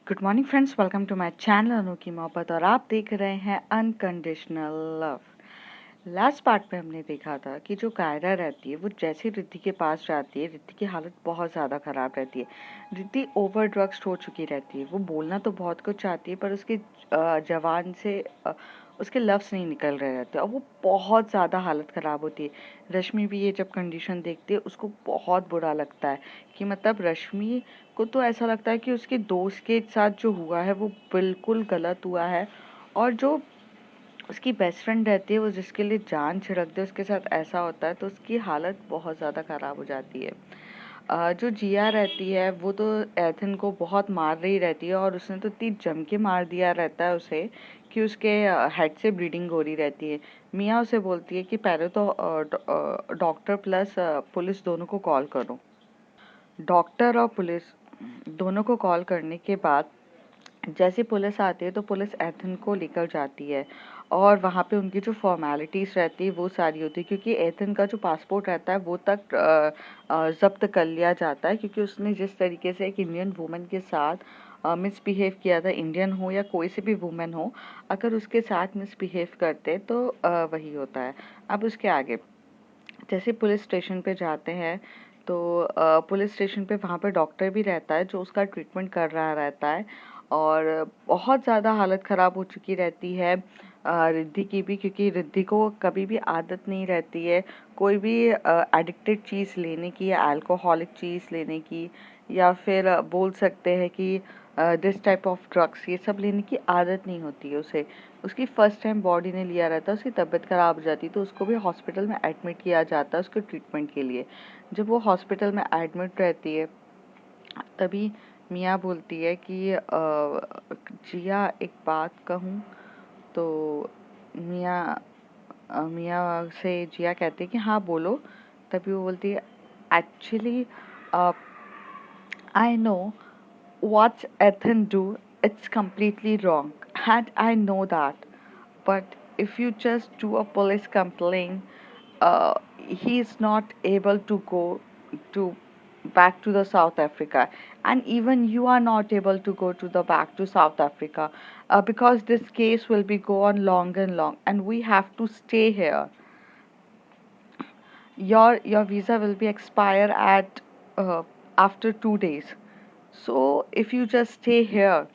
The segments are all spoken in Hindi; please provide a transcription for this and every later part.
Good morning friends, welcome to my channel Anu की मोहब्बत और आप देख रहे हैं अनकंडीशनल लव। लास्ट पार्ट में हमने देखा था कि जो कायरा रहती है वो जैसे रिद्धि के पास जाती है, रिद्धि की हालत बहुत ज़्यादा ख़राब रहती है। रिद्धि ओवर ड्रग्स्ड हो चुकी रहती है। वो बोलना तो बहुत कुछ चाहती है पर उसकी जबान से उसके लफ्ज़ नहीं निकल रहे रहते और वो बहुत ज़्यादा हालत ख़राब होती है। रश्मि भी ये जब कंडीशन देखती है उसको बहुत बुरा लगता है कि मतलब रश्मि को तो ऐसा लगता है कि उसके दोस्त के साथ जो हुआ है वो बिल्कुल गलत हुआ है और जो उसकी बेस्ट फ्रेंड रहती है वो जिसके लिए जान छिड़क दे उसके साथ ऐसा होता है तो उसकी हालत बहुत ज़्यादा ख़राब हो जाती है। जो जिया रहती है वो तो एथन को बहुत मार रही रहती है और उसने तो इतनी जम के मार दिया रहता है उसे कि उसके हेड से ब्लीडिंग हो रही रहती है। मिया उसे बोलती है कि पहले तो डॉक्टर प्लस पुलिस दोनों को कॉल करो। डॉक्टर और पुलिस दोनों को कॉल करने के बाद जैसे पुलिस आती है तो पुलिस एथन को लेकर जाती है और वहाँ पे उनकी जो फॉर्मेलिटीज़ रहती है वो सारी होती है क्योंकि एथन का जो पासपोर्ट रहता है वो तक जब्त कर लिया जाता है क्योंकि उसने जिस तरीके से एक इंडियन वुमेन के साथ मिसबिहेव किया था। इंडियन हो या कोई सी भी वुमेन हो, अगर उसके साथ मिसबिहेव करते तो वही होता है। अब उसके आगे जैसे पुलिस स्टेशन पे जाते हैं तो पुलिस स्टेशन पे वहाँ पे डॉक्टर भी रहता है जो उसका ट्रीटमेंट कर रहा रहता है और बहुत ज़्यादा हालत ख़राब हो चुकी रहती है रिद्धि की भी, क्योंकि रिद्धि को कभी भी आदत नहीं रहती है कोई भी एडिक्टेड चीज़ लेने की या अल्कोहलिक चीज़ लेने की या फिर बोल सकते हैं कि दिस टाइप ऑफ ड्रग्स ये सब लेने की आदत नहीं होती है उसे। उसकी फर्स्ट टाइम बॉडी ने लिया रहता है, उसकी तबीयत ख़राब हो जाती है तो उसको भी हॉस्पिटल में एडमिट किया जाता है उसके ट्रीटमेंट के लिए। जब वो हॉस्पिटल में एडमिट रहती है तभी मिया बोलती है कि जिया एक बात कहूँ। तो मिया मिया से जिया कहती है कि हाँ बोलो। तभी वो बोलती है actually I know what's Ethan do. It's completely wrong and I know that. But if you just do a police complaint, he is not able to go to back to the South Africa, and even you are not able to go to the back to South Africa because this case will be go on long and long, and we have to stay here. Your visa will be expire at after 2 days. So if you just stay here,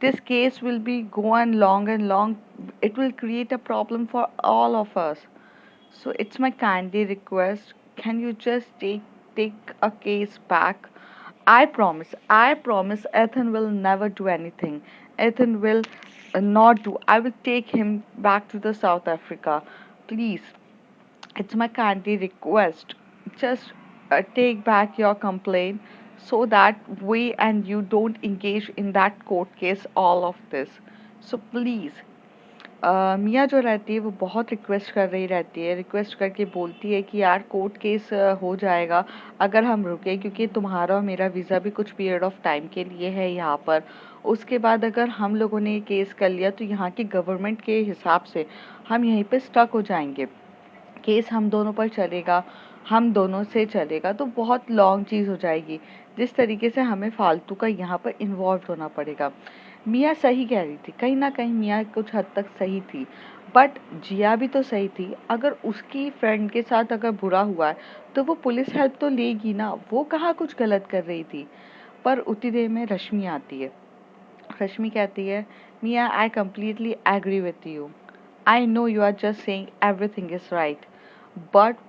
this case will be go on long and long. It will create a problem for all of us. So it's my kindly request. Can you just take a case back? I promise Ethan will never do anything. Ethan will not do. I will take him back to the South Africa. Please, it's my kindly request. Just take back your complaint so that we and you don't engage in that court case all of this. So please, मिया जो रहती है वो बहुत रिक्वेस्ट कर रही रहती है, रिक्वेस्ट करके बोलती है कि यार कोर्ट केस हो जाएगा अगर हम रुके, क्योंकि तुम्हारा और मेरा वीज़ा भी कुछ पीरियड ऑफ टाइम के लिए है यहाँ पर। उसके बाद अगर हम लोगों ने ये केस कर लिया तो यहाँ की गवर्नमेंट के हिसाब से हम यहीं पे स्टक हो जाएंगे। केस हम दोनों पर चलेगा, हम दोनों से चलेगा तो बहुत लॉन्ग चीज़ हो जाएगी, जिस तरीके से हमें फालतू का यहाँ पर इन्वॉल्व होना पड़ेगा। मिया सही कह रही थी, कहीं ना कहीं मिया कुछ हद तक सही थी, बट जिया भी तो सही थी। अगर उसकी फ्रेंड के साथ अगर बुरा हुआ है तो वो पुलिस हेल्प तो लेगी ना, वो कहाँ कुछ गलत कर रही थी। पर उतनी देर में रश्मि आती है। रश्मि कहती है, Mia I completely agree with you, I know you are just saying everything is right, but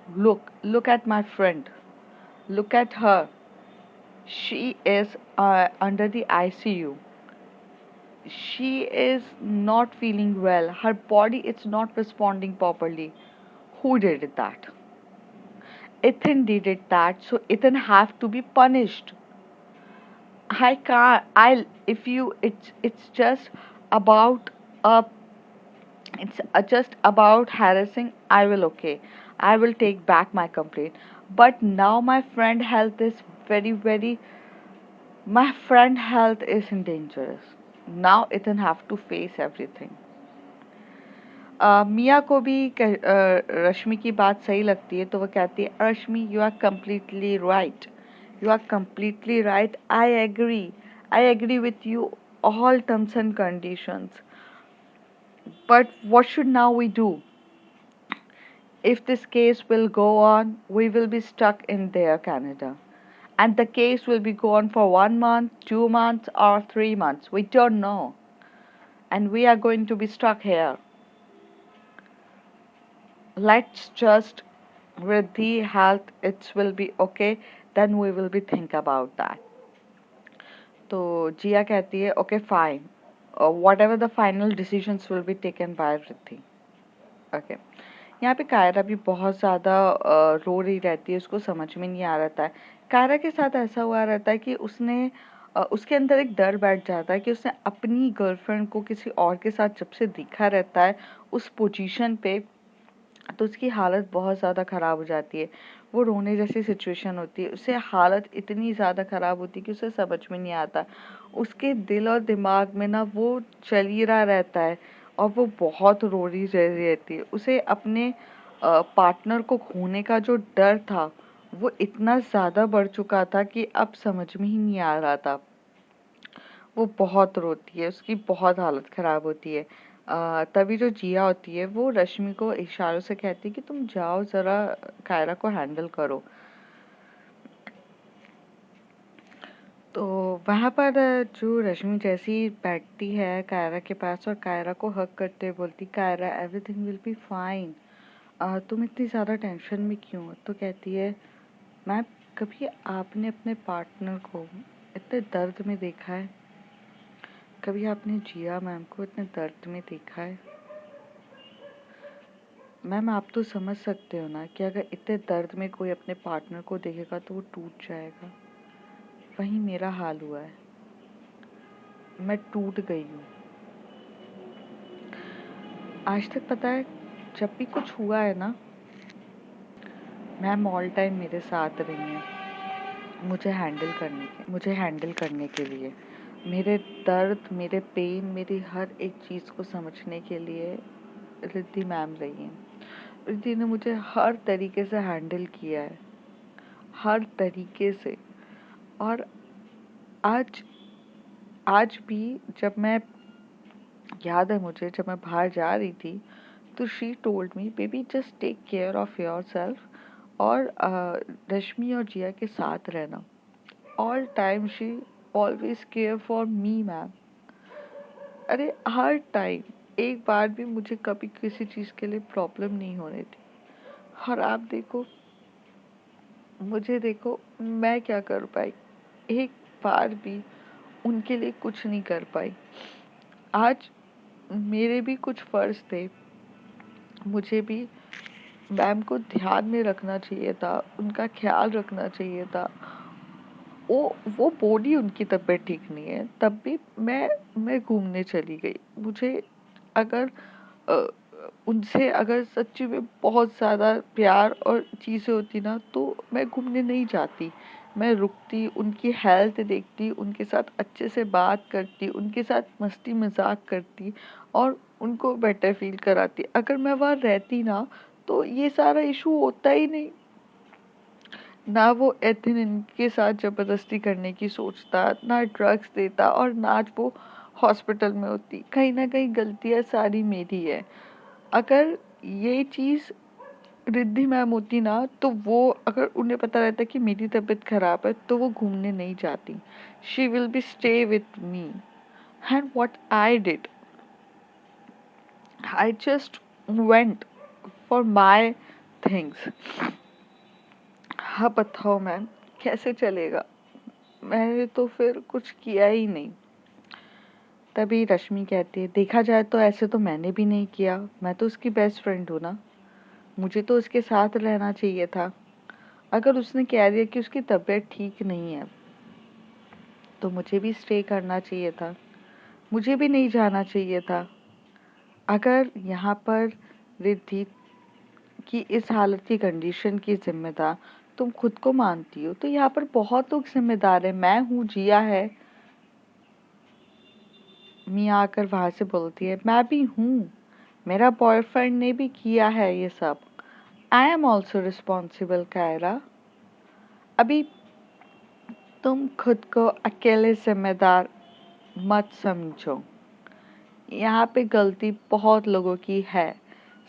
look at my friend. Look at her. She is under the ICU. She is not feeling well. Her body is not responding properly. Who did that? Ethan did it that, so Ethan have to be punished. I can't. I if you it's just about a it's just about harassing. I will okay, I will take back my complaint, but now my friend health is in dangerous. Now Ethan have to face everything. मिया को भी रश्मि की बात सही लगती है तो वो कहती है, Rashmi you are completely right, you are completely right, I agree, I agree with you all terms and conditions. But what should now we do? If this case will go on, we will be stuck in there, Canada. And the case will be going for 1 month, 2 months, or 3 months. We don't know. And we are going to be stuck here. Let's just with the health, it will be okay. Then we will be think about that. तो जिया कहती है okay fine what ever the final decisions will be taken by Riddhi okay यहाँ पे कायरा भी बहुत ज़्यादा रो रही रहती है उसको समझ में नहीं आ रहता है कायरा के साथ ऐसा हुआ रहता है कि उसके अंदर एक डर बैठ जाता है कि उसने अपनी गर्लफ्रेंड को किसी और के साथ जब से देखा रहता है उस पोजीशन पे तो उसकी हालत बहुत ज़्यादा ख़राब हो जाती है वो रोने जैसी सिचुएशन होती है उससे हालत इतनी ज़्यादा ख़राब होती है कि उसे समझ में नहीं आता उसके दिल और दिमाग में ना वो चल ही रहा रहता है और वो बहुत रो रही रहती है उसे अपने पार्टनर को खोने का जो डर था वो इतना ज़्यादा बढ़ चुका था कि अब समझ में ही नहीं आ रहा था वो बहुत रोती है उसकी बहुत हालत ख़राब होती है तभी जो जिया होती है वो रश्मि को इशारों से कहती है कि तुम जाओ ज़रा कायरा को हैंडल करो तो वहाँ पर जो रश्मि जैसी बैठती है कायरा के पास और कायरा को हक करते हुए बोलती Kaira everything will be fine तुम इतनी ज़्यादा टेंशन में क्यों तो कहती है मैम कभी आपने अपने पार्टनर को इतने दर्द में देखा है कभी आपने जिया मैम को इतने दर्द में देखा है मैम आप तो समझ सकते हो ना कि अगर इतने दर्द में कोई अपने पार्टनर को देखेगा तो वो टूट जाएगा वही मेरा हाल हुआ है मैं टूट गई हूँ आज तक पता है जब भी कुछ हुआ है ना मैम ऑल टाइम मेरे साथ रही हैं मुझे हैंडल करने के लिए मेरे दर्द मेरे पेन मेरी हर एक चीज़ को समझने के लिए रिद्धि मैम रही हैं रिद्धि ने मुझे हर तरीके से हैंडल किया है हर तरीके से और आज आज भी जब मैं याद है मुझे जब मैं बाहर जा रही थी तो she told me baby just take care of yourself और रश्मि और जिया के साथ रहना all time she always care for me ma'am अरे हर टाइम एक बार भी मुझे कभी किसी चीज़ के लिए प्रॉब्लम नहीं होने दी और आप देखो मुझे देखो मैं क्या कर पाई एक बार भी उनके लिए कुछ नहीं कर पाई आज मेरे भी कुछ फर्ज थे मुझे भी मैम को ध्यान में रखना चाहिए था उनका ख्याल रखना चाहिए था वो बॉडी उनकी तबीयत ठीक नहीं है तब भी मैं घूमने चली गई मुझे अगर अ, उनसे अगर सच्ची में बहुत ज़्यादा प्यार और चीज़ें होती ना तो मैं घूमने नहीं जाती मैं रुकती उनकी हेल्थ देखती उनके साथ अच्छे से बात करती उनके साथ मस्ती मजाक करती और उनको बेटर फील कराती अगर मैं वहाँ रहती ना तो ये सारा इशू होता ही नहीं ना वो एथिन इनके साथ जबरदस्ती करने की सोचता ना ड्रग्स देता और ना आज वो हॉस्पिटल में होती कहीं ना कहीं गलतियाँ सारी मेरी है अगर ये चीज़ रिद्धि मैम होती ना तो वो अगर उन्हें पता रहता कि मेरी तबीयत खराब है तो वो घूमने नहीं जाती she will be stay with me and what I did I just went for my things हाँ बताओ मैम कैसे चलेगा मैंने तो फिर कुछ किया ही नहीं तभी रश्मि कहती है देखा जाए तो ऐसे तो मैंने भी नहीं किया मैं तो उसकी बेस्ट फ्रेंड हूँ ना मुझे तो उसके साथ रहना चाहिए था अगर उसने कह दिया कि उसकी तबीयत ठीक नहीं है तो मुझे भी स्टे करना चाहिए था मुझे भी नहीं जाना चाहिए था अगर यहाँ पर रिद्धि की इस हालत की कंडीशन की जिम्मेदार तुम खुद को मानती हो तो यहाँ पर बहुत लोग जिम्मेदार है मैं हूँ जिया है मिया आकर वहां से बोलती है मैं भी हूँ मेरा बॉयफ्रेंड ने भी किया है ये सब I am also responsible Kaira अभी तुम खुद को अकेले जिम्मेदार मत समझो। यहाँ पे गलती बहुत लोगों की है,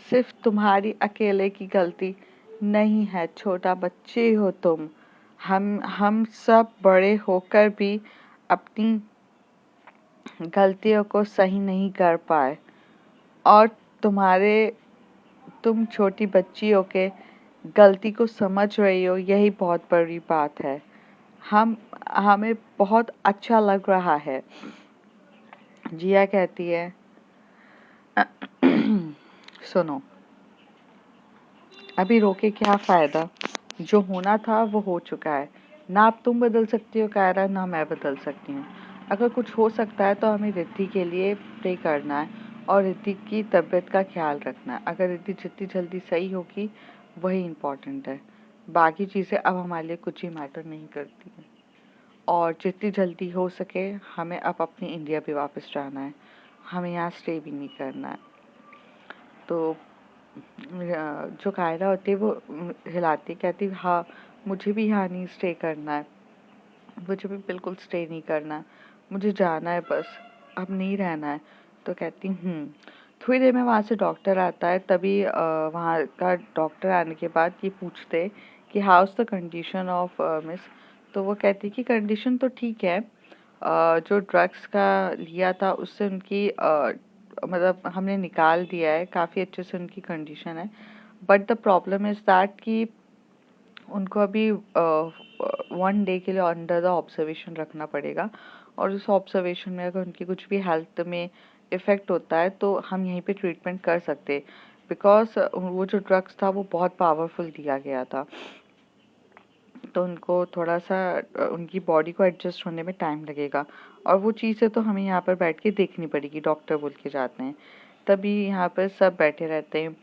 सिर्फ तुम्हारी अकेले की गलती नहीं है। छोटा बच्चे हो तुम। हम सब बड़े होकर भी अपनी गलतियों को सही नहीं कर पाए, और तुम छोटी बच्ची हो के गलती को समझ रही हो, यही बहुत बड़ी बात है। हमें बहुत अच्छा लग रहा है। जिया कहती है सुनो, अभी रोके क्या फायदा, जो होना था वो हो चुका है। ना अब तुम बदल सकती हो कायरा, ना मैं बदल सकती हूँ। अगर कुछ हो सकता है तो हमें रिद्धि के लिए प्रे करना है और रिद्धि की तबीयत का ख्याल रखना है। अगर रिद्धि जितनी जल्दी सही होगी वही इम्पोर्टेंट है। बाकी चीज़ें अब हमारे लिए कुछ ही मैटर नहीं करती हैं। और जितनी जल्दी हो सके हमें अब अपनी इंडिया भी वापस जाना है। हमें यहाँ स्टे भी नहीं करना है। तो जो कायरा होती है वो हिलाती, कहती हाँ मुझे भी यहाँ नहीं स्टे करना है, मुझे भी बिल्कुल स्टे नहीं करना है, मुझे जाना है बस, अब नहीं रहना है। तो कहती थोड़ी देर में वहाँ से डॉक्टर आता है। तभी वहाँ का डॉक्टर आने के बाद ये पूछते कि how is the condition of miss. तो वो कहती कि कंडीशन तो ठीक है, जो ड्रग्स का लिया था उससे उनकी मतलब हमने निकाल दिया है, काफ़ी अच्छे से उनकी कंडीशन है। But the problem is that कि उनको अभी 1 डे के लिए अंडर द ऑब्जर्वेशन रखना पड़ेगा, और उस ऑब्जर्वेशन में अगर उनकी कुछ भी हेल्थ में इफ़ेक्ट होता है तो हम यहीं पे ट्रीटमेंट कर सकते, बिकॉज वो जो ड्रग्स था वो बहुत पावरफुल दिया गया था। तो उनको थोड़ा सा उनकी बॉडी को एडजस्ट होने में टाइम लगेगा, और वो चीज़ें तो हमें यहाँ पर बैठ के देखनी पड़ेगी, डॉक्टर बोल के जाते हैं। तभी यहाँ पर सब बैठे रहते हैं।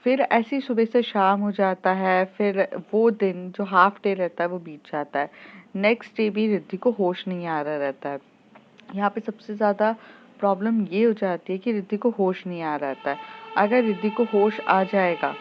फिर ऐसी सुबह से शाम हो जाता है, फिर वो दिन जो हाफ डे रहता है वो बीत जाता है। नेक्स्ट डे भी रिद्धि को होश नहीं आ रहा रहता है। यहाँ पे सबसे ज़्यादा प्रॉब्लम ये हो जाती है कि रिद्धि को होश नहीं आ रहा रहता है। अगर रिद्धि को होश आ जाएगा,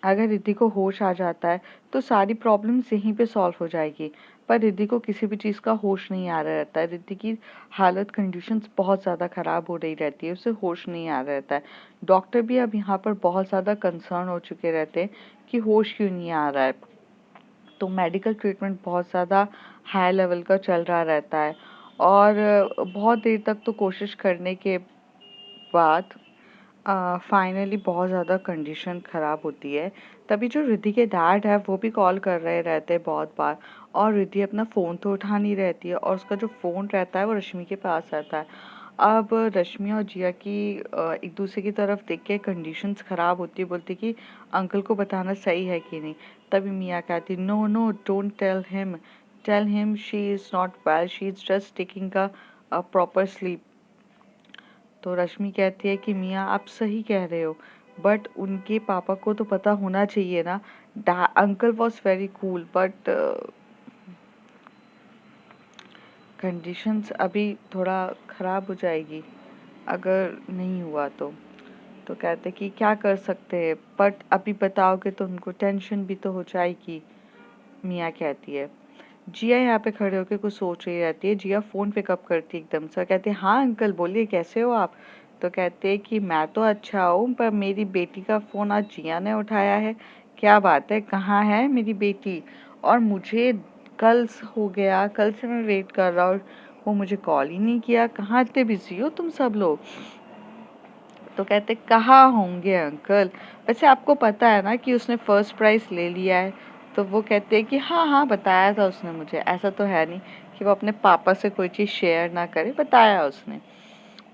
अगर रिद्धि को होश आ जाता है तो सारी प्रॉब्लम्स यहीं पे सॉल्व हो जाएगी। पर रिद्धि को किसी भी चीज़ का होश नहीं आ रहा रहता है। रिद्धि की हालत कंडीशंस बहुत ज़्यादा ख़राब हो रही रहती है, उसे होश नहीं आ रहा रहता है। डॉक्टर भी अब यहाँ पर बहुत ज़्यादा कंसर्न हो चुके रहते हैं कि होश क्यों नहीं आ रहा है। तो मेडिकल ट्रीटमेंट बहुत ज़्यादा हाई लेवल का चल रहा रहता है, और बहुत देर तक तो कोशिश करने के बाद फाइनली बहुत ज़्यादा कंडीशन ख़राब होती है। तभी जो रिद्धि के डैड है वो भी कॉल कर रहे रहते हैं बहुत बार, और रिद्धि अपना फ़ोन तो उठा नहीं रहती है, और उसका जो फ़ोन रहता है वो रश्मि के पास रहता है। अब रश्मि और जिया की एक दूसरे की तरफ देख के कंडीशंस ख़राब होती है, बोलती कि अंकल को बताना सही है कि नहीं। तभी मिया कहती no no don't tell him she is not well, she is just taking a proper sleep. तो रश्मि कहती है कि मियाँ आप सही कह रहे हो, बट उनके पापा को तो पता होना चाहिए ना। Uncle was very cool, but conditions अभी थोड़ा ख़राब हो जाएगी अगर नहीं हुआ तो कहते कि क्या कर सकते हैं, बट अभी बताओगे तो उनको टेंशन भी तो हो जाएगी। मियाँ कहती है। जिया यहाँ पे खड़े होकर कुछ सोच रही रहती है। जिया फ़ोन पिकअप करती है एकदम से, कहते हैं हाँ अंकल बोलिए कैसे हो आप। तो कहते हैं कि मैं तो अच्छा हूँ, पर मेरी बेटी का फ़ोन आज जिया ने उठाया है। क्या बात है, कहाँ है मेरी बेटी? और मुझे कल हो गया, कल से मैं वेट कर रहा हूँ, वो मुझे कॉल ही नहीं किया। कहाँ इतने बिजी हो तुम सब लोग? तो कहते कहाँ होंगे अंकल, वैसे आपको पता है ना कि उसने फर्स्ट प्राइज़ ले लिया है। तो वो कहते हैं कि हाँ हाँ बताया था उसने मुझे, ऐसा तो है नहीं कि वो अपने पापा से कोई चीज़ शेयर ना करे, बताया उसने।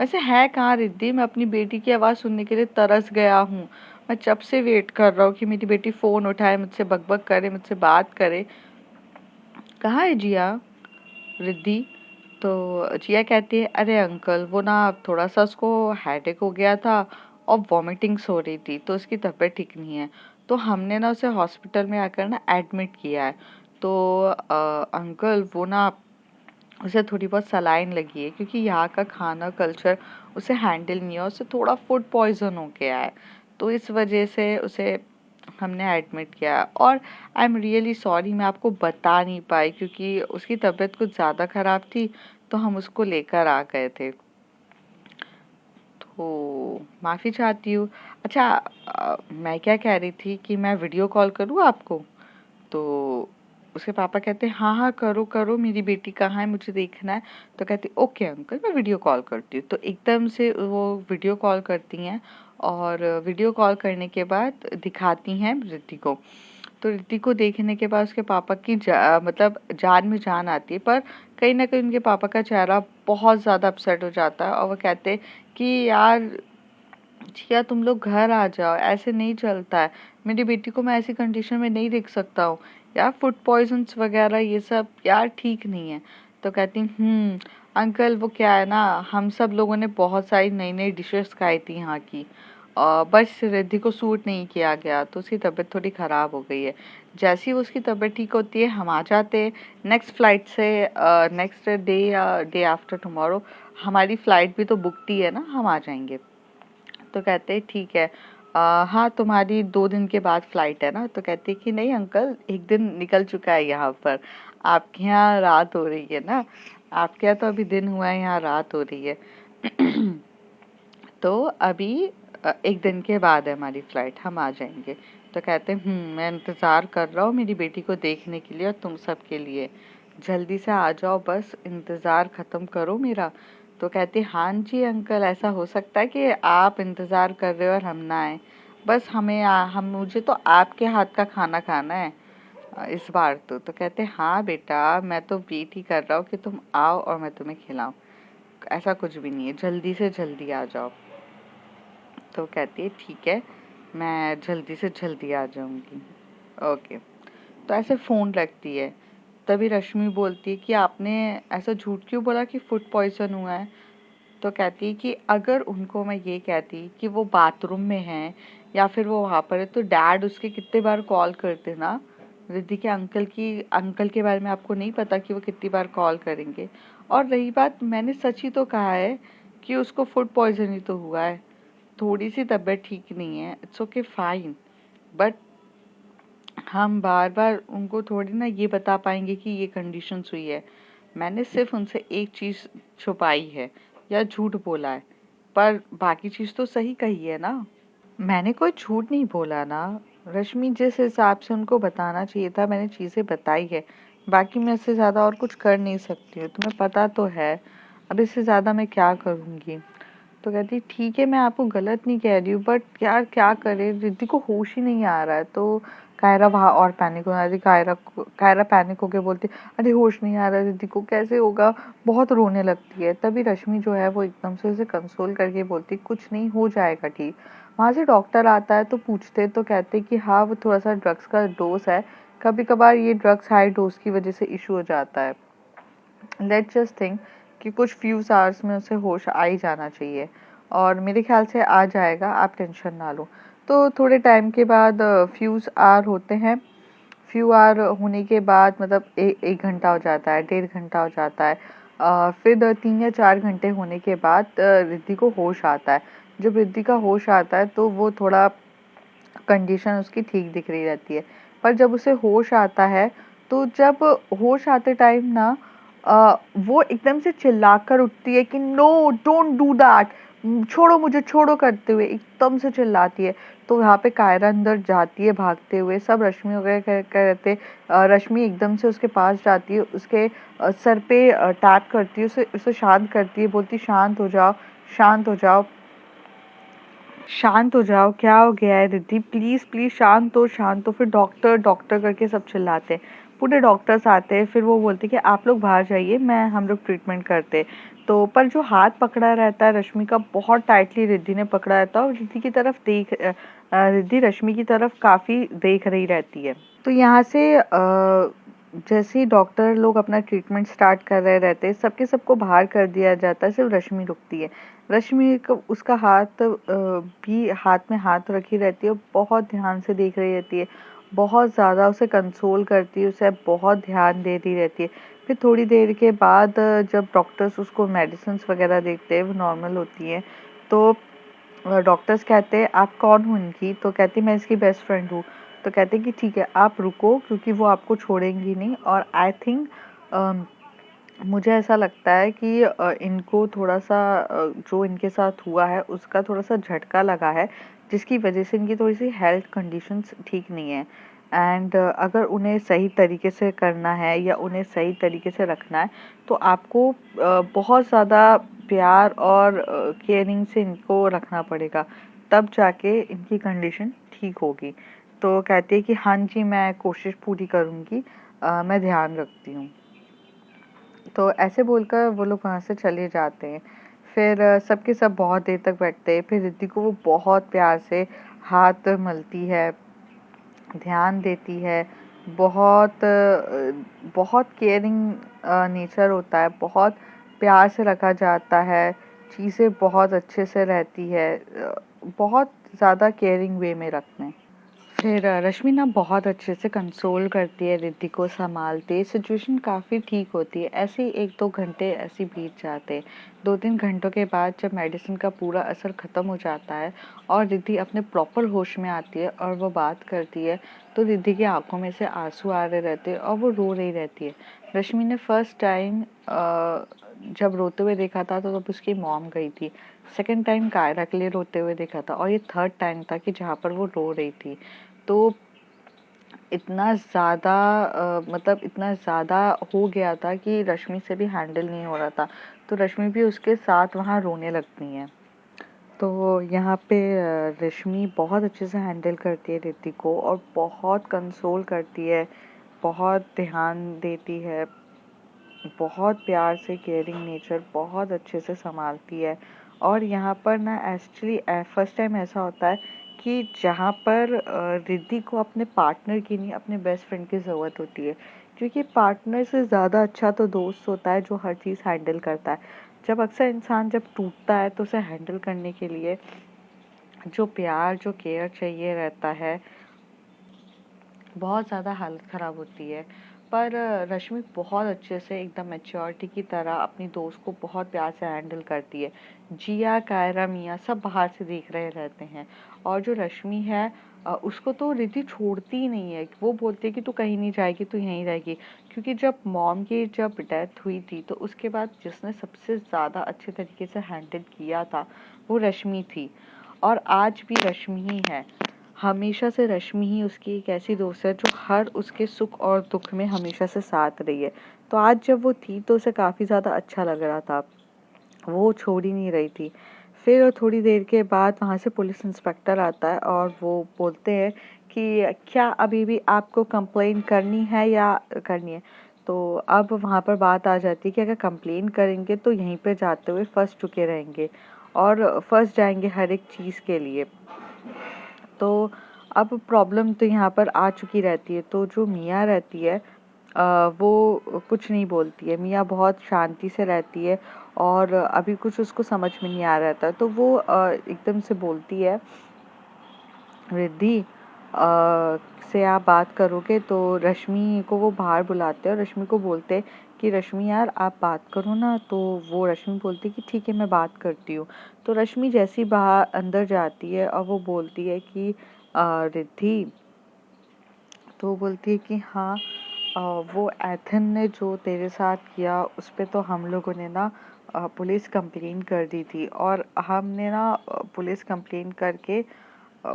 वैसे है कहाँ रिद्धि, मैं अपनी बेटी की आवाज़ सुनने के लिए तरस गया हूँ। मैं जब से वेट कर रहा हूँ कि मेरी बेटी फ़ोन उठाए, मुझसे बकबक करे, मुझसे बात करे। कहाँ है जिया? रिद्धि। तो जिया कहती है अरे अंकल वो ना थोड़ा सा उसको हेडेक हो गया था और वॉमिटिंग्स हो रही थी, तो उसकी तबीयत ठीक नहीं है। तो हमने ना उसे हॉस्पिटल में आकर ना एडमिट किया है। तो अंकल वो ना उसे थोड़ी बहुत सलाइन लगी है, क्योंकि यहाँ का खाना कल्चर उसे हैंडल नहीं है, उसे थोड़ा फूड पॉइजन हो गया है। तो इस वजह से उसे हमने एडमिट किया और आई एम रियली सॉरी, मैं आपको बता नहीं पाई क्योंकि उसकी तबीयत कुछ ज़्यादा ख़राब थी, तो हम उसको लेकर आ गए थे। तो माफ़ी चाहती हूँ। अच्छा, मैं क्या कह रही थी कि मैं वीडियो कॉल करूँ आपको? तो उसके पापा कहते हैं हाँ हाँ करो करो, मेरी बेटी कहाँ है, मुझे देखना है। तो कहती ओके अंकल, मैं वीडियो कॉल करती हूँ। तो एकदम से वो वीडियो कॉल करती हैं और वीडियो कॉल करने के बाद दिखाती हैं रिद्धि को। तो रिद्धि को देखने के बाद उसके पापा की मतलब जान में जान आती है, पर कहीं ना कहीं उनके पापा का चेहरा बहुत ज़्यादा अपसेट हो जाता है और वो कहते हैं कि यार जिया, तुम लोग घर आ जाओ, ऐसे नहीं चलता है, मेरी बेटी को मैं ऐसी कंडीशन में नहीं देख सकता हूँ यार, फूड पॉइजन्स वगैरह ये सब यार ठीक नहीं है। तो कहती अंकल वो क्या है ना, हम सब लोगों ने बहुत सारी नई नई डिशेस खाई थी यहाँ की, बस रिद्धि को सूट नहीं किया गया तो उसकी तबीयत थोड़ी ख़राब हो गई है। जैसे ही उसकी तबीयत ठीक होती है हम आ जाते हैं नेक्स्ट फ्लाइट से, नेक्स्ट डे या डे आफ्टर टुमारो। हमारी फ़्लाइट भी तो बुकड ही है ना, हम आ जाएंगे। तो कहते हैं ठीक है, हाँ तुम्हारी 2 दिन के बाद फ्लाइट है ना? तो कहते हैं कि नहीं अंकल, एक दिन निकल चुका है यहाँ पर, आपके यहाँ रात हो रही है ना, आपके यहाँ तो अभी दिन हुआ है, यहाँ रात हो रही है। तो अभी 1 दिन के बाद है हमारी फ्लाइट, हम आ जाएंगे। तो कहते हैं मैं इंतज़ार कर रहा हूँ मेरी बेटी को देखने के लिए और तुम सब के लिए, जल्दी से आ जाओ, बस इंतज़ार ख़त्म करो मेरा। तो कहते हाँ जी अंकल, ऐसा हो सकता है कि आप इंतज़ार कर रहे हो और हम ना आए, बस मुझे तो आपके हाथ का खाना खाना है इस बार तो कहते हाँ बेटा, मैं तो वेट ही कर रहा हूँ कि तुम आओ और मैं तुम्हें खिलाऊं, ऐसा कुछ भी नहीं है, जल्दी से जल्दी आ जाओ। तो कहती है ठीक है, मैं जल्दी से जल्दी आ जाऊंगी, ओके। तो ऐसे फ़ोन रखती है। तभी रश्मि बोलती है कि आपने ऐसा झूठ क्यों बोला कि फूड पॉइजन हुआ है? तो कहती है कि अगर उनको मैं ये कहती कि वो बाथरूम में हैं या फिर वो वहाँ पर है, तो डैड उसके कितने बार कॉल करते ना। रिद्धि के अंकल के बारे में आपको नहीं पता कि वो कितनी बार कॉल करेंगे। और रही बात, मैंने सच ही तो कहा है कि उसको फूड पॉइजन ही तो हुआ है, थोड़ी सी तबीयत ठीक नहीं है, इट्स ओके फाइन, बट हम बार बार उनको थोड़ी ना ये बता पाएंगे कि ये कंडीशंस हुई है। मैंने सिर्फ उनसे एक चीज़ छुपाई है या झूठ बोला है, पर बाकी चीज़ तो सही कही है ना। मैंने कोई झूठ नहीं बोला ना रश्मि, जिस हिसाब से उनको बताना चाहिए था मैंने चीज़ें बताई है, बाकी मैं इससे ज़्यादा और कुछ कर नहीं सकती हूँ, तुम्हें पता तो है, अब इससे ज़्यादा मैं क्या करूँगी। तो कहती ठीक है, मैं आपको गलत नहीं कह रही हूँ, बट यार क्या करे, रिद्धि को होश ही नहीं आ रहा है। तो कायरा वहाँ और पैनिक हो रही, कायरा पैनिक होके बोलती अरे होश नहीं आ रहा रिद्धि को, कैसे होगा, बहुत रोने लगती है। तभी रश्मि जो है वो एकदम से उसे कंसोल करके बोलती कुछ नहीं, हो जाएगा ठीक। वहाँ से डॉक्टर आता है तो पूछते तो कहते कि हाँ वो थोड़ा सा ड्रग्स का डोज है, कभी कभार ये ड्रग्स हाई डोज की वजह से इशू हो जाता है, लेट्स जस्ट थिंक कि कुछ फ्यू आवर्स में उसे होश आ ही जाना चाहिए और मेरे ख्याल से आ जाएगा, आप टेंशन ना लो। तो थोड़े टाइम के बाद फ्यूज आवर होते हैं, फ्यू आवर होने के बाद मतलब एक घंटा हो जाता है, 1.5 घंटा हो जाता है, फिर 3 या 4 घंटे होने के बाद रिद्धि को होश आता है। जब रिद्धि का होश आता है तो वो थोड़ा कंडीशन उसकी ठीक दिख रही रहती है, पर जब उसे होश आता है तो जब होश आते टाइम ना वो एकदम से चिल्लाकर उठती है कि नो डोंट डू दैट, छोड़ो मुझे छोड़ो, करते हुए एकदम से चिल्लाती है। तो यहाँ पे कायरा अंदर जाती है भागते हुए, सब रश्मि वगैरह कहते, रश्मि एकदम से उसके पास जाती है, उसके सर पे टैप करती है, उसे उसे शांत करती है, बोलती शांत हो जाओ, शांत हो जाओ, शांत हो जाओ, क्या हो गया है रिद्धि, प्लीज प्लीज शांत हो शांत हो। फिर डॉक्टर डॉक्टर करके सब चिल्लाते हैं, पूरे डॉक्टर्स आते हैं, फिर वो बोलते हैं कि आप लोग बाहर जाइए, हम लोग ट्रीटमेंट करते हैं। तो पर जो हाथ पकड़ा रहता है रश्मि का, बहुत टाइटली रिद्धि ने पकड़ा रहता है और रिद्धि की तरफ रिद्धि रश्मि की तरफ काफी देख रही रहती है। तो यहाँ से जैसे ही डॉक्टर लोग अपना ट्रीटमेंट स्टार्ट कर रहे रहते हैं, सबके सबको बाहर कर दिया जाता है, सिर्फ रश्मि रुकती है। रश्मि को उसका हाथ भी हाथ में हाथ रखी रहती है, बहुत ध्यान से देख रही रहती है, बहुत ज़्यादा उसे कंसोल करती है, उसे बहुत ध्यान दे रही रहती है। फिर थोड़ी देर के बाद जब डॉक्टर्स उसको मेडिसिन वगैरह देते हैं, वो नॉर्मल होती है, तो डॉक्टर्स कहते हैं आप कौन हो इनकी, तो कहती मैं इसकी बेस्ट फ्रेंड हूँ। तो कहते कि ठीक है आप रुको, क्योंकि वो आपको छोड़ेंगी नहीं। और आई थिंक मुझे ऐसा लगता है कि इनको थोड़ा सा जो इनके साथ हुआ है उसका थोड़ा सा झटका लगा है, जिसकी वजह से इनकी थोड़ी सी हेल्थ कंडीशंस ठीक नहीं है। एंड अगर उन्हें सही तरीके से करना है या उन्हें सही तरीके से रखना है, तो आपको बहुत ज़्यादा प्यार और केयरिंग से इनको रखना पड़ेगा, तब जाके इनकी कंडीशन ठीक होगी। तो कहती है कि हाँ जी मैं कोशिश पूरी करूँगी, मैं ध्यान रखती हूँ। तो ऐसे बोलकर वो लोग वहाँ से चले जाते हैं। फिर सबके सब बहुत देर तक बैठते हैं। फिर रिद्धि को वो बहुत प्यार से हाथ मलती है, ध्यान देती है। बहुत केयरिंग नेचर होता है, बहुत प्यार से रखा जाता है, चीज़ें बहुत अच्छे से रहती है, बहुत ज़्यादा केयरिंग वे में रखते हैं। फिर रश्मि ना बहुत अच्छे से कंसोल करती है, रिद्धि को संभालती है, सिचुएशन काफ़ी ठीक होती है। ऐसे ही 1-2 घंटे ऐसे बीत जाते हैं। 2-3 घंटों के बाद जब मेडिसिन का पूरा असर ख़त्म हो जाता है और रिद्धि अपने प्रॉपर होश में आती है और वो बात करती है, तो रिद्धि की आंखों में से आंसू आ रहे रहते हैं और वो रो रही रहती है। रश्मि ने फर्स्ट टाइम जब रोते हुए देखा था तो तब उसकी मॉम गई थी। सेकेंड टाइम कायरा के लिए रोते हुए देखा था और ये थर्ड टाइम था कि जहाँ पर वो रो रही थी। तो इतना ज़्यादा मतलब इतना ज़्यादा हो गया था कि रश्मि से भी हैंडल नहीं हो रहा था, तो रश्मि भी उसके साथ वहाँ रोने लगती हैं। तो यहाँ पे रश्मि बहुत अच्छे से हैंडल करती है रिद्धि को और बहुत कंसोल करती है, बहुत ध्यान देती है, बहुत प्यार से केयरिंग नेचर बहुत अच्छे से संभालती है। और यहाँ पर ना एक्चुअली फर्स्ट टाइम ऐसा होता है कि जहाँ पर रिद्धि को अपने पार्टनर की नहीं अपने बेस्ट फ्रेंड की ज़रूरत होती है, क्योंकि पार्टनर से ज़्यादा अच्छा तो दोस्त होता है जो हर चीज़ हैंडल करता है। जब अक्सर इंसान जब टूटता है तो उसे हैंडल करने के लिए जो प्यार जो केयर चाहिए रहता है, बहुत ज़्यादा हालत ख़राब होती है। पर रश्मि बहुत अच्छे से एकदम मैच्योरिटी की तरह अपनी दोस्त को बहुत प्यार से हैंडल करती है। जिया, कायरा, मिया सब बाहर से देख रहे रहते हैं और जो रश्मि है उसको तो रिद्धि छोड़ती ही नहीं है। वो बोलती है कि तू कहीं नहीं जाएगी, तू यहीं रहेगी, क्योंकि जब मॉम की जब डेथ हुई थी तो उसके बाद जिसने सबसे ज़्यादा अच्छे तरीके से हैंडल किया था वो रश्मि थी और आज भी रश्मि ही है। हमेशा से रश्मि ही उसकी एक ऐसी दोस्त है जो हर उसके सुख और दुख में हमेशा से साथ रही है। तो आज जब वो थी तो उसे काफ़ी ज़्यादा अच्छा लग रहा था, वो छोड़ ही नहीं रही थी। फिर थोड़ी देर के बाद वहाँ से पुलिस इंस्पेक्टर आता है और वो बोलते हैं कि क्या अभी भी आपको कंप्लेन करनी है या करनी है। तो अब वहाँ पर बात आ जाती है कि अगर कंप्लेन करेंगे तो यहीं पे जाते हुए फंस चुके रहेंगे और फंस जाएंगे हर एक चीज़ के लिए। तो अब प्रॉब्लम तो यहाँ पर आ चुकी रहती है। तो जो मिया रहती है वो कुछ नहीं बोलती है। मिया बहुत शांति से रहती है और अभी कुछ उसको समझ में नहीं आ रहा था, तो वो एकदम से बोलती है, रिद्धि से आप बात करोगे? तो रश्मि को वो बाहर बुलाते हैं और रश्मि को बोलते हैं कि रश्मि यार आप बात करो ना। तो वो रश्मि बोलती है कि ठीक है मैं बात करती हूँ। तो रश्मि जैसी बाहर अंदर जाती है और वो बोलती है कि रिद्धि, तो वो बोलती है कि हाँ वो एथन ने जो तेरे साथ किया उस पे तो हम लोगों ने ना पुलिस कंप्लेन कर दी थी और हमने ना पुलिस कंप्लेन करके अ,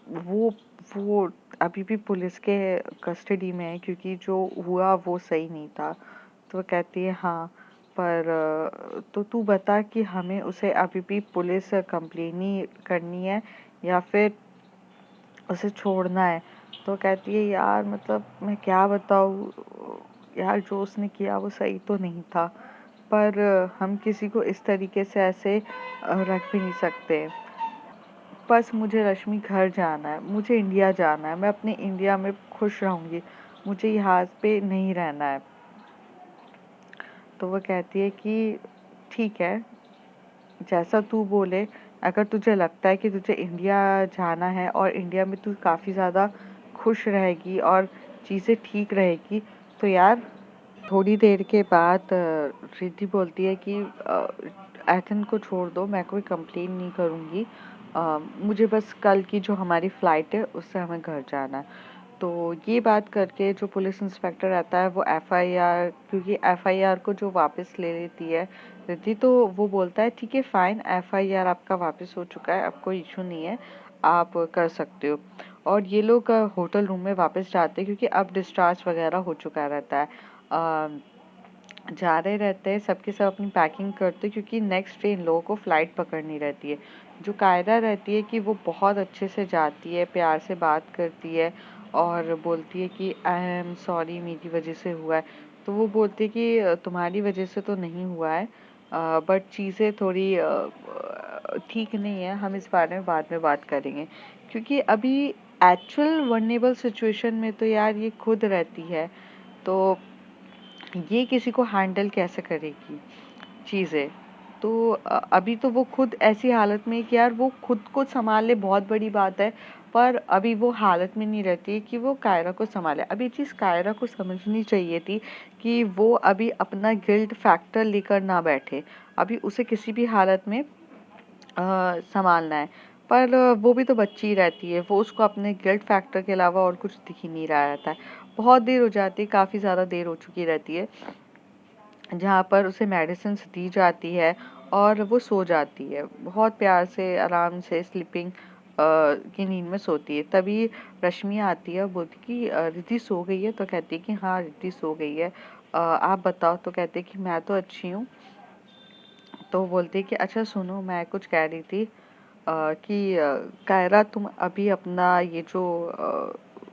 वो वो अभी भी पुलिस के कस्टडी में है, क्योंकि जो हुआ वो सही नहीं था। तो वो कहती है हाँ, पर तो तू बता कि हमें उसे अभी भी पुलिस कंप्लेन ही करनी है या फिर उसे छोड़ना है। तो कहती है यार मतलब मैं क्या बताऊँ यार, जो उसने किया वो सही तो नहीं था, पर हम किसी को इस तरीके से ऐसे रख भी नहीं सकते। बस मुझे रश्मि घर जाना है, मुझे इंडिया जाना है, मैं अपने इंडिया में खुश रहूँगी, मुझे यहाँ पे नहीं रहना है। तो वो कहती है कि ठीक है, जैसा तू बोले, अगर तुझे लगता है कि तुझे इंडिया जाना है और इंडिया में तू काफ़ी ज़्यादा खुश रहेगी और चीज़ें ठीक रहेगी, तो यार थोड़ी देर के बाद रिद्धि बोलती है कि एथन को छोड़ दो, मैं कोई कंप्लेन नहीं करूँगी मुझे बस कल की जो हमारी फ़्लाइट है उससे हमें घर जाना है। तो ये बात करके जो पुलिस इंस्पेक्टर रहता है वो एफआईआर, क्योंकि एफआईआर को जो वापस ले लेती है रिद्धि, तो वो बोलता है ठीक है फाइन, एफआईआर आपका वापस हो चुका है, अब कोई इशू नहीं है, आप कर सकते हो। और ये लोग होटल रूम में वापस जाते हैं क्योंकि अब डिस्चार्ज वगैरह हो चुका रहता है। जा रहे रहते हैं, सबके सब अपनी पैकिंग करते, क्योंकि नेक्स्ट डे इन लोगों को फ़्लाइट पकड़नी रहती है। जो कायरा रहती है कि वो बहुत अच्छे से जाती है, प्यार से बात करती है और बोलती है कि आई एम सॉरी, मेरी वजह से हुआ है। तो वो बोलती है कि तुम्हारी वजह से तो नहीं हुआ है, बट चीज़ें थोड़ी ठीक नहीं है, हम इस बारे में बाद में बात करेंगे। क्योंकि अभी एक्चुअल वल्नरेबल सिचुएशन में तो यार ये खुद रहती है, तो ये किसी को हैंडल कैसे करेगी चीज़ें। तो अभी तो वो खुद ऐसी हालत में है कि यार वो खुद को संभाल ले, बहुत बड़ी बात है, पर अभी वो हालत में नहीं रहती है कि वो कायरा को संभाले। अभी ये चीज़ कायरा को समझनी चाहिए थी कि वो अभी अपना गिल्ट फैक्टर लेकर ना बैठे, अभी उसे किसी भी हालत में संभालना है। पर वो भी तो बच्ची ही रहती है, वो उसको अपने गिल्ट फैक्टर के अलावा और कुछ दिख ही नहीं रहा रहता है। बहुत देर हो जाती है, काफ़ी ज़्यादा देर हो चुकी रहती है, जहाँ पर उसे मेडिसिन्स दी जाती है और वो सो जाती है, बहुत प्यार से आराम से स्लीपिंग की नींद में सोती है। तभी रश्मि आती है और बोलती कि रिद्धि सो गई है? तो कहती है कि हाँ रिद्धि सो गई है, आप बताओ? तो कहते हैं कि मैं तो अच्छी हूँ। तो बोलती है कि अच्छा सुनो, मैं कुछ कह रही थी कि कायरा तुम अभी अपना ये जो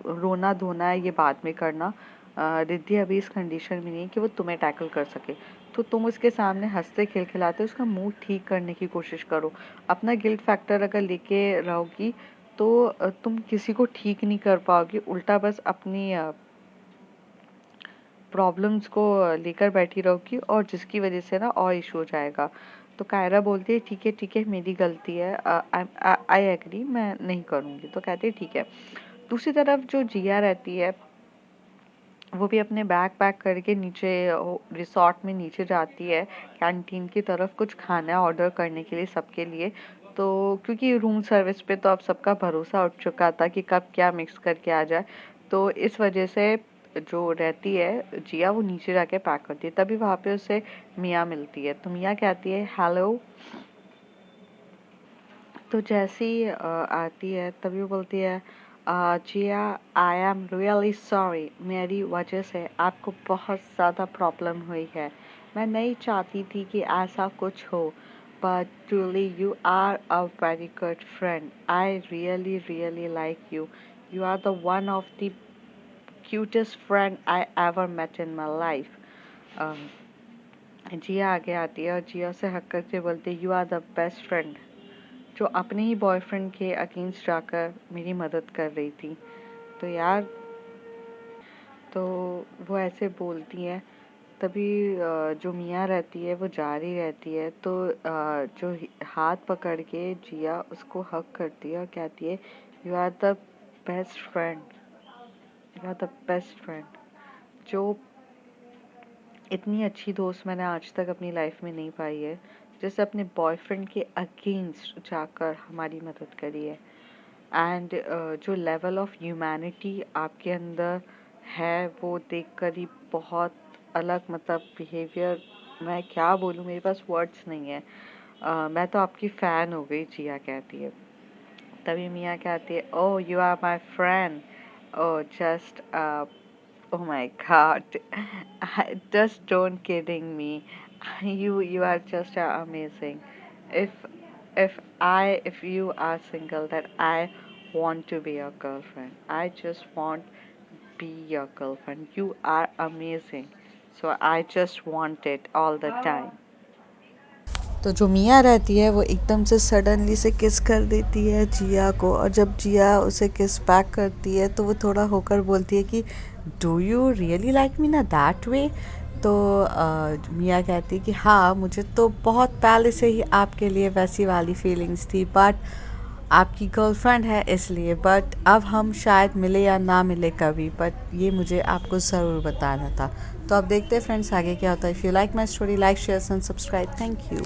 रोना धोना है ये बाद में करना, रिद्धि अभी इस कंडीशन में नहीं है कि वो तुम्हें टैकल कर सके, तो तुम उसके सामने हंसते खिलखिलाते उसका मूड ठीक करने की कोशिश करो। अपना गिल्ट फैक्टर अगर लेके रहोगी तो तुम किसी को ठीक नहीं कर पाओगी, उल्टा बस अपनी प्रॉब्लम्स को लेकर बैठी रहोगी और जिसकी वजह से ना और इशू हो जाएगा। तो कायरा बोलती है ठीक है मेरी गलती है, आई एग्री, मैं नहीं करूँगी। तो कहती है ठीक है। दूसरी तरफ जो जिया रहती है वो भी अपने बैग पैक करके नीचे रिसोर्ट में नीचे जाती है कैंटीन की तरफ कुछ खाना ऑर्डर करने के लिए सबके लिए। तो क्योंकि रूम सर्विस पे तो अब सबका भरोसा उठ चुका था कि कब क्या मिक्स करके आ जाए, तो इस वजह से जो रहती है जिया वो नीचे जाके पैक करती है। तभी वहाँ पे उसे मिया मिलती है, तो मिया कहती है हेलो। तो जैसे ही आती है तभी वो बोलती है जिया, आई एम रियली सॉरी, मेरी वजह से आपको बहुत ज़्यादा प्रॉब्लम हुई है, मैं नहीं चाहती थी कि ऐसा कुछ हो, but truly you are a very good friend, I really really like you, you are the one of the cutest friend I ever met in my life. Jiya आगे आती है और जिया से हक करके बोलती है you are the best friend, जो अपने ही बॉयफ्रेंड के अगेंस्ट जाकर मेरी मदद कर रही थी। तो यार, तो वो ऐसे बोलती हैं। तभी जो मियाँ रहती है वो जा रही रहती है, तो जो हाथ पकड़ के जिया उसको हक करती है और कहती है you are the best friend, you are the best friend, जो इतनी अच्छी दोस्त मैंने आज तक अपनी लाइफ में नहीं पाई है, जैसे अपने बॉयफ्रेंड के अगेंस्ट जाकर हमारी मदद करी है। एंड जो लेवल ऑफ ह्यूमैनिटी आपके अंदर है वो देखकर ही बहुत अलग, मतलब बिहेवियर, मैं क्या बोलूँ, मेरे पास वर्ड्स नहीं है। मैं तो आपकी फ़ैन हो गई, जिया कहती है। तभी मियाँ कहती है oh you are my friend, oh just oh my god, just don't kidding me, you are just amazing. If you are single, that I want to be your girlfriend, I just want be your girlfriend, you are amazing, so I just want it all the time. तो जो मिया रहती है वो एकदम से सडनली से किस कर देती है जिया को, और जब जिया उसे किस बैक करती है तो वो थोड़ा होकर बोलती है कि do you really like me ना दैट वे। तो मिया कहती है कि हाँ, मुझे तो बहुत पहले से ही आपके लिए वैसी वाली फीलिंग्स थी, बट आपकी गर्लफ्रेंड है इसलिए, बट अब हम शायद मिले या ना मिले कभी, बट ये मुझे आपको ज़रूर बताना था। तो अब देखते हैं फ्रेंड्स आगे क्या होता है। If you like my story, like share and subscribe. Thank you.